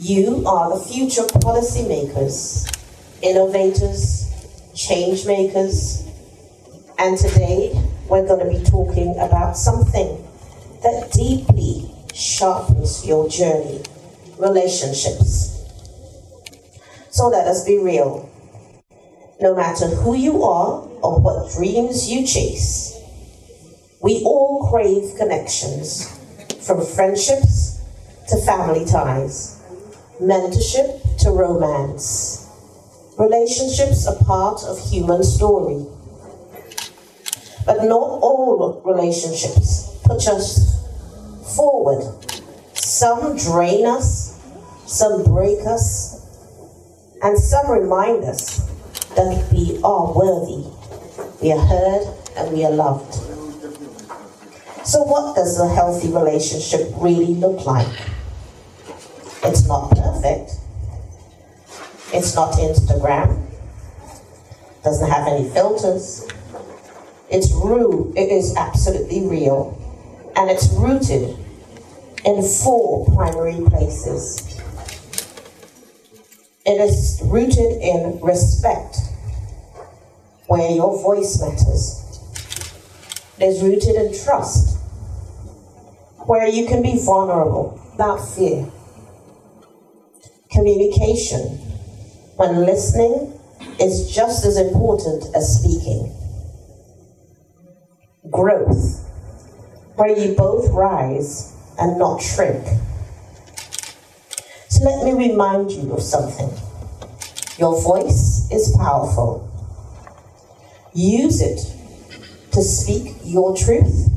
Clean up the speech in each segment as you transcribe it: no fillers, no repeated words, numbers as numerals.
You are the future policymakers, innovators, change makers, and today we're going to be talking about something that deeply sharpens your journey, relationships. So let us be real. No matter who you are or what dreams you chase, we all crave connections, from friendships to family ties, mentorship to romance. Relationships are part of human story. But not all relationships push us forward. Some drain us, some break us, and some remind us that we are worthy, we are heard, and we are loved. So what does a healthy relationship really look like? It's not perfect. It's not Instagram. Doesn't have any filters. It's real. It is absolutely real. And it's rooted in 4 primary places. It is rooted in respect, where your voice matters. It is rooted in trust, where you can be vulnerable without fear. Communication, when listening is just as important as speaking. Growth, where you both rise and not shrink. So let me remind you of something. Your voice is powerful. Use it to speak your truth.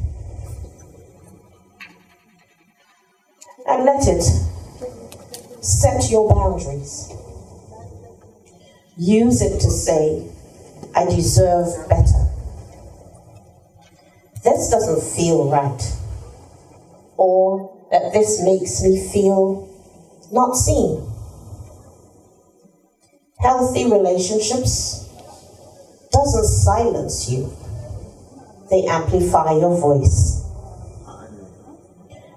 And let it set your boundaries. Use it to say, I deserve better. This doesn't feel right. Or that this makes me feel not seen. Healthy relationships doesn't silence you. They amplify your voice.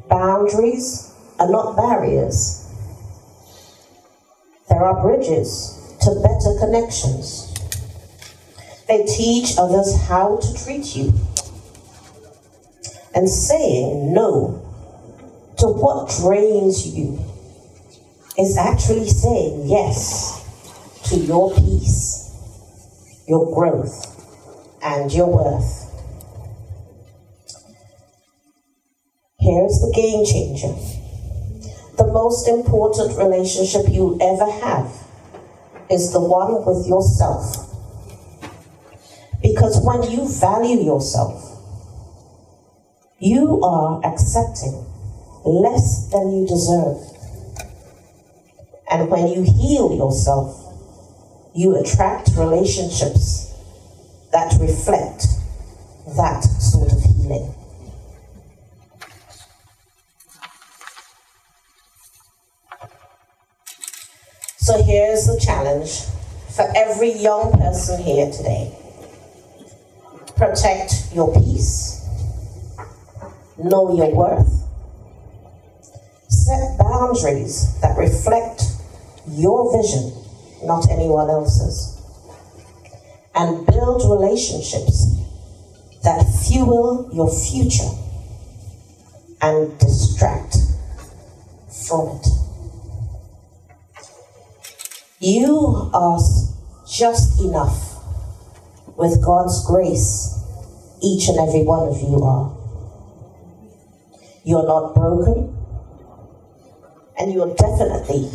Boundaries are not barriers. There are bridges to better connections. They teach others how to treat you. And saying no to what drains you is actually saying yes to your peace, your growth, and your worth. Here's the game changer. The most important relationship you'll ever have is the one with yourself. Because when you value yourself, you are accepting less than you deserve. And when you heal yourself, you attract relationships that reflect that sort of healing. So here's the challenge for every young person here today. Protect your peace. Know your worth. Set boundaries that reflect your vision, not anyone else's. And build relationships that fuel your future and distract from it. You are just enough. With God's grace, each and every one of you are. You're not broken, and you're definitely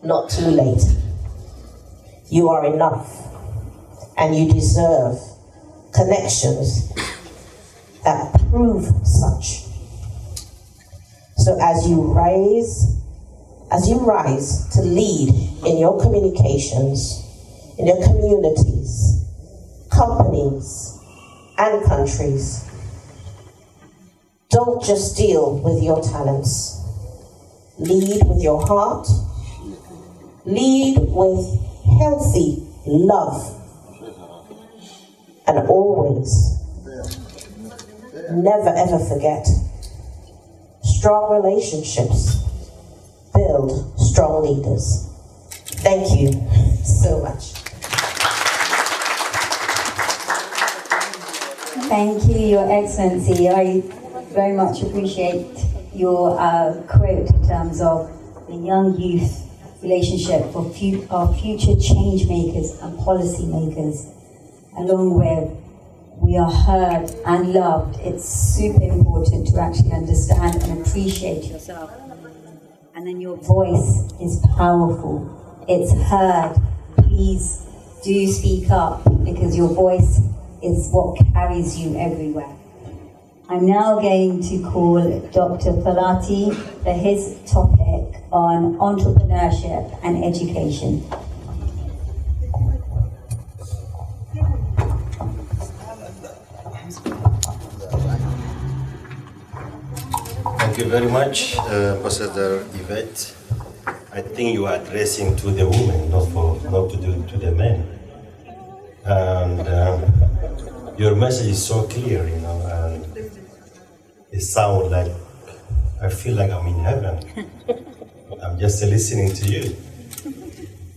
not too late. You are enough, and you deserve connections that prove such. So as you rise to lead in your communications, in your communities, companies, and countries, don't just deal with your talents. Lead with your heart. Lead with healthy love. And always, never ever forget, strong relationships build leaders. Thank you so much. Thank you, Your Excellency. I very much appreciate your quote in terms of the young youth relationship for our future change makers and policy makers, along with we are heard and loved. It's super important to actually understand and appreciate yourself. And then your voice is powerful. It's heard. Please do speak up, because your voice is what carries you everywhere. I'm now going to call Dr. Fallati for his topic on entrepreneurship and education. Thank you very much, Ambassador Yvette. I think you are addressing to the women, not to the men. And your message is so clear, and it sounds like I feel like I'm in heaven. I'm just listening to you.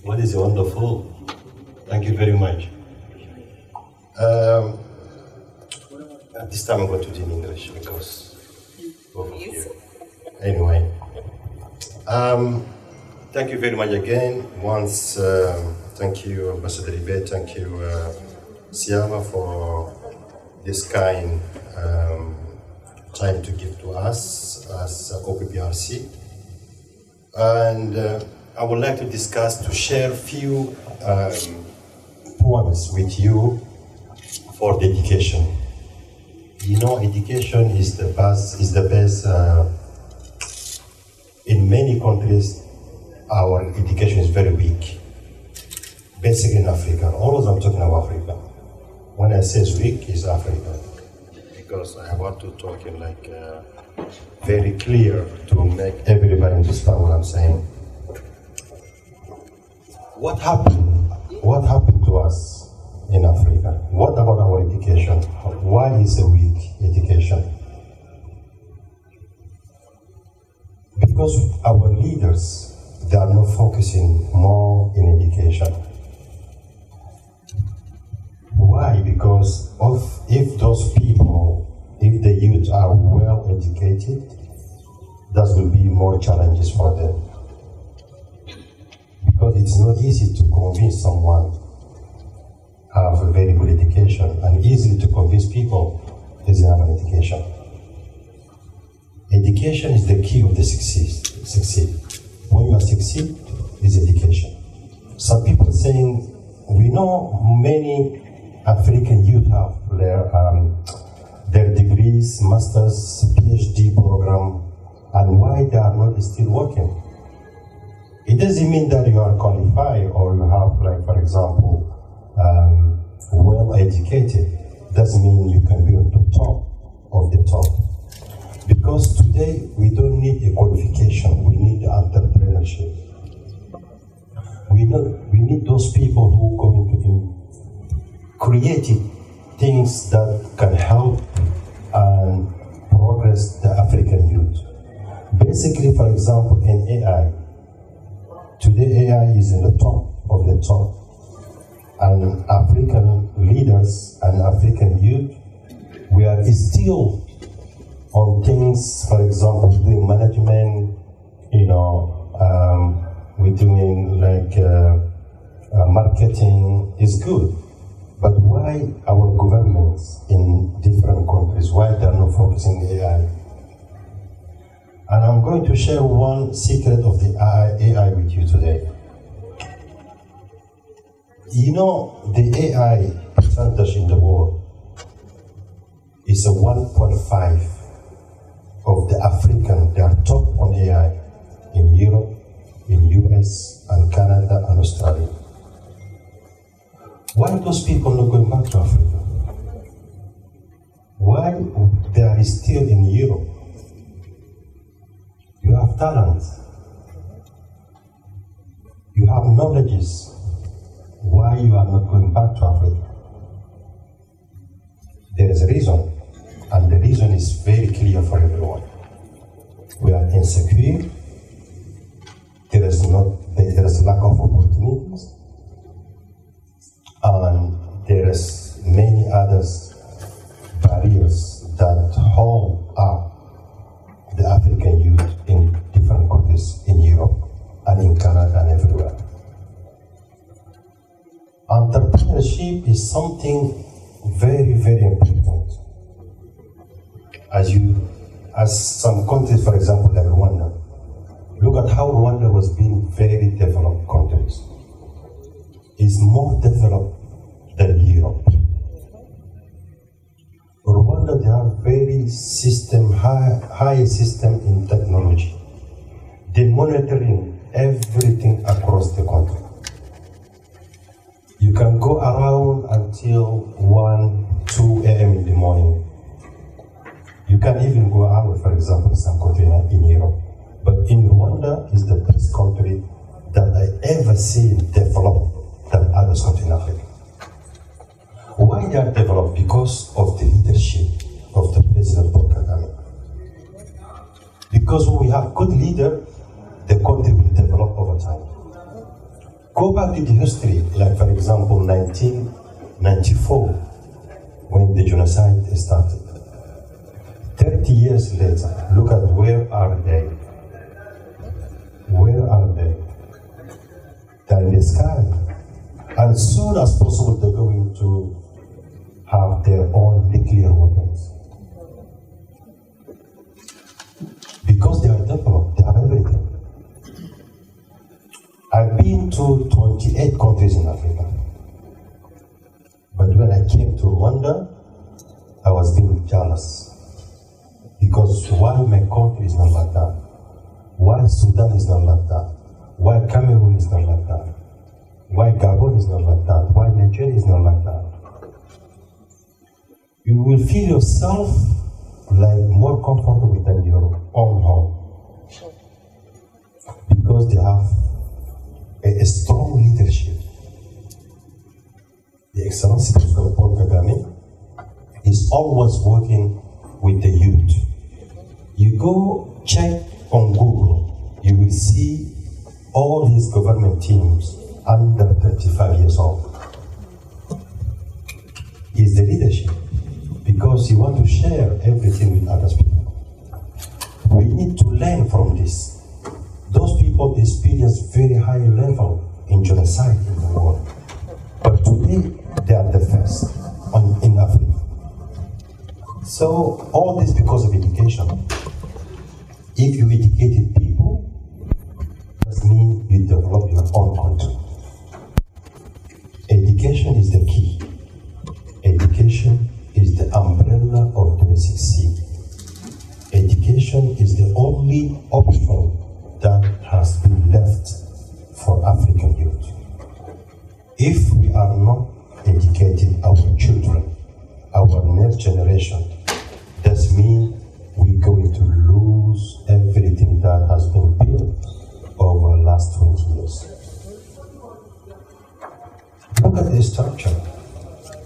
What is wonderful. Thank you very much. At this time I'm going to do in English because both of you. Anyway, thank you very much again. Once, thank you, Ambassador Philbert, thank you, Siama, for this kind time to give to us as OPPRC. And I would like to share a few poems with you for the education. Education is the best. In many countries, our education is very weak. Basically in Africa, always I'm talking about Africa. When I say it's weak, it's Africa. Because I want to talk in very clear to make everybody understand what I'm saying. What happened to us in Africa? What about our education? Why is it weak education? Because our leaders, they are not focusing more in education. Why? Because if those people, if the youth are well educated, that will be more challenges for them. Because it's not easy to convince someone have a very good education, and easy to convince people doesn't have an education. Education is the key of the succeed. When you are succeed, is education. Some people saying, we know many African youth have their degrees, masters, PhD program, and why they are not still working. It doesn't mean that you are qualified or you have, for example, well educated. Doesn't mean you can be on the top of the top. Because today we don't need a qualification, we need entrepreneurship. We need those people who go into creative things that can help and progress the African youth. Basically, for example, in AI, today AI is in the top of the top. And African leaders and African youth, we are still on things, for example, doing management, we're doing marketing is good. But why our governments in different countries, why they're not focusing on AI? And I'm going to share one secret of the AI with you today. The AI percentage in the world is a 1.5 of the African. They are top on AI in Europe, in US, and Canada, and Australia. Why those people not going back to Africa? Why they are still in Europe? You have talent. You have knowledges. Why you are not going back to Africa? There is a reason, and the reason is very clear for everyone. We are insecure. There is not lack of opportunities, and there is many others barriers that hold up the African youth in different countries in Europe and in Canada and everywhere. Entrepreneurship is something very, very important. As some countries, for example, like Rwanda, look at how Rwanda was being very developed countries. It's more developed than Europe. Rwanda, they have very high system in technology. They're monitoring everything across the country. You can go around until 1, 2 a.m. in the morning. You can even go out, for example, in some country in Europe. But in Rwanda is the best country that I ever seen developed than other countries in Africa. Why they are developed? Because of the leadership of the President Paul Kagame. Because when we have good leader, the country will develop over time. Go back to the history, like for example, 1994, when the genocide started. 30 years later, look at where are they? Where are they? They're in the sky. And as soon as possible, they're going to have their own nuclear weapons. Because they are developed, they have everything. I've been to 28 countries in Africa. But when I came to Rwanda, I was being jealous. Because why my country is not like that? Why Sudan is not like that? Why Cameroon is not like that? Why Gabon is not like that? Why Nigeria is not like that? You will feel yourself like more comfortable than your own home. Because they have a strong leadership. The Excellency President Paul Kagame is always working with the youth. You go check on Google, you will see all his government teams under 35 years old. Is the leadership because he wants to share everything with other people. We need to learn from this. Those people experience very high level in genocide in the world. But today, they are the first in Africa. So, all this because of education. If you educated people, that means you develop your own country. Education is the key. Education is the umbrella of the succeed. Education is the only option that has been left for African youth. If we are not educating our children, our next generation, that means we're going to lose everything that has been built over the last 20 years. Look at the structure.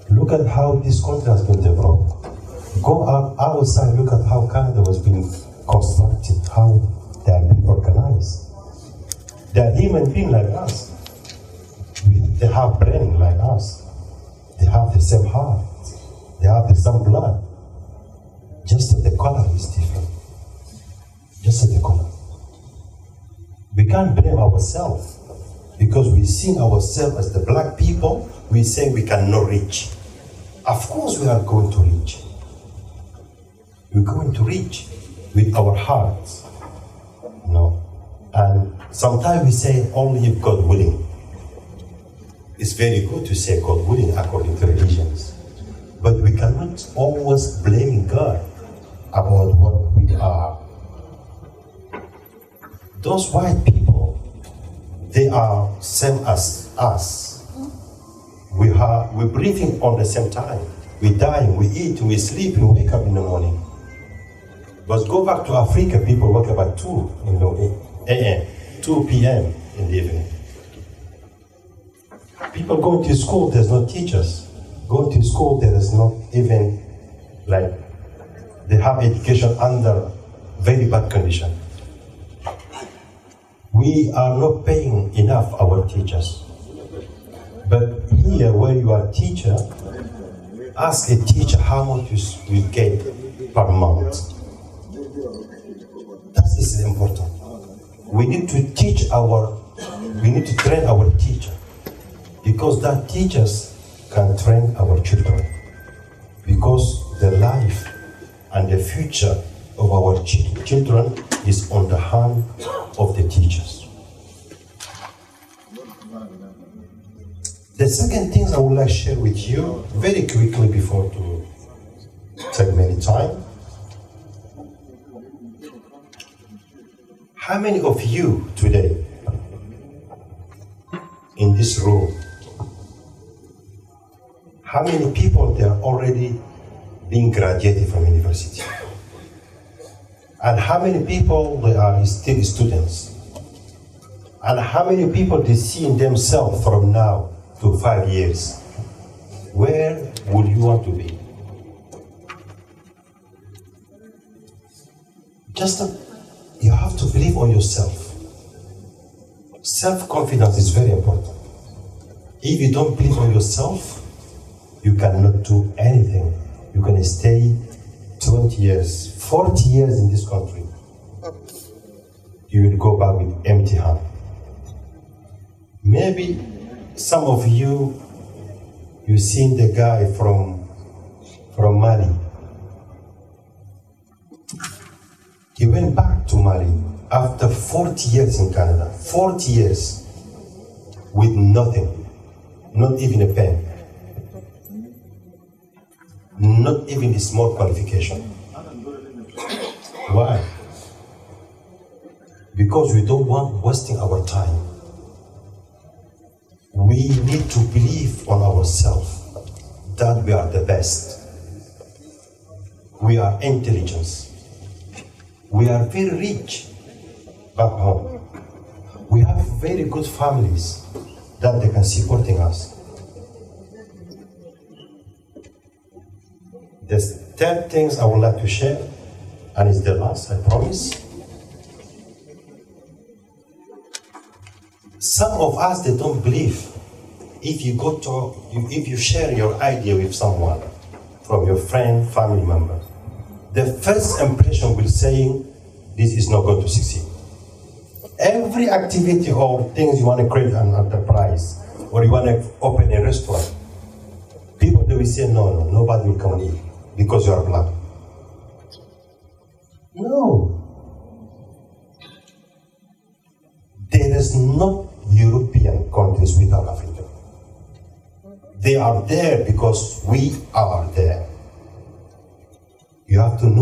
Look at how this country has been developed. Go outside, look at how Canada was being constructed, how they are being organized. They are human beings like us. They have brain like us. They have the same heart. They have the same blood. Just that the color is different. Just that the color. We can't blame ourselves because we've seen ourselves as the black people. We say we cannot reach. Of course we are going to reach. We're going to reach with our hearts. No. And sometimes we say only if God willing. It's very good to say God willing according to religions. But we cannot always blame God about what we are. Those white people, they are same as us. We're breathing on the same time. We die, we eat, we sleep, and we wake up in the morning. But go back to Africa, people wake up at 2 a.m., 2 p.m. in the evening. People going to school, there's no teachers. Going to school, there is not even, like, they have education under very bad condition. We are not paying enough our teachers. But here, where you are a teacher, ask a teacher how much you get per month. That is important. We need to train our teacher, because that teachers can train our children. Because the life and the future of our children is on the hand of the teachers. The second thing I would like to share with you very quickly before to take many time. How many of you today in this room, how many people they are already being graduated from university? And how many people they are still students? And how many people they see themselves from now to 5 years? Where would you want to be? You have to believe on yourself. Self-confidence is very important. If you don't believe on yourself, you cannot do anything. You can stay 20 years, 40 years in this country. You will go back with empty hand. Maybe some of you, you've seen the guy from Mali. He went back to Mali after 40 years in Canada, 40 years with nothing, not even a pen, not even a small qualification. Why? Because we don't want wasting our time. We need to believe on ourselves that we are the best. We are intelligent. We are very rich back home. We have very good families that they can supporting us. The third things I would like to share, and it's the last, I promise. Some of us, they don't believe. If you share your idea with someone, from your friend, family member, the first impression will say, this is not going to succeed. Every activity or things you want to create an enterprise, or you want to open a restaurant, people, they will say, no, nobody will come and eat because you are black. No. There is no European countries without Africa. They are there because we are there. You have to know